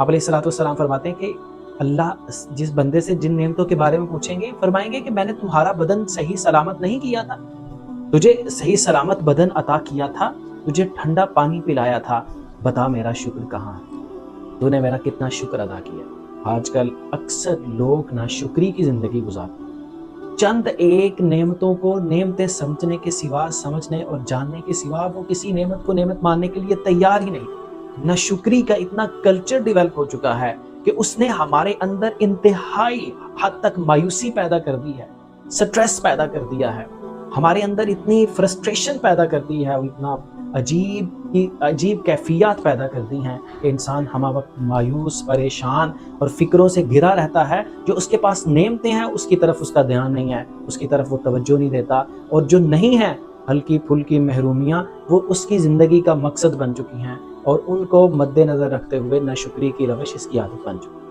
आप अलैहिस्सलाम फरमाते हैं कि अल्लाह जिस बंदे से जिन नेमतों के बारे में पूछेंगे, फरमाएंगे कि मैंने तुम्हारा बदन सही सलामत नहीं किया था, तुझे सही सलामत बदन अता किया था, तुझे ठंडा पानी पिलाया था, बता मेरा शुक्र कहाँ है, तूने मेरा कितना शुक्र अदा किया। आजकल अक्सर लोग नाशुक्री की ज़िंदगी गुजारते हैं। चंद एक नेमतों को नेमतें समझने के सिवा, समझने और जानने के सिवा वो किसी नेमत को नेमत मानने के लिए तैयार ही नहीं। नाशुक्री का इतना कल्चर डेवलप हो चुका है कि उसने हमारे अंदर इंतहाई हद तक मायूसी पैदा कर दी है, स्ट्रेस पैदा कर दिया है, हमारे अंदर इतनी फ्रस्ट्रेशन पैदा कर दी है, इतना अजीब कैफियत पैदा कर दी हैं कि इंसान हम वक्त मायूस, परेशान और फिक्रों से घिरा रहता है। जो उसके पास नेमतें हैं उसकी तरफ उसका ध्यान नहीं है, उसकी तरफ वो तवज्जो नहीं देता, और जो नहीं है हल्की फुल्की महरूमियाँ वो उसकी ज़िंदगी का मकसद बन चुकी हैं, और उनको मद्देनज़र रखते हुए नाशुक्री की रवश इसकी आदत बन चुकी है।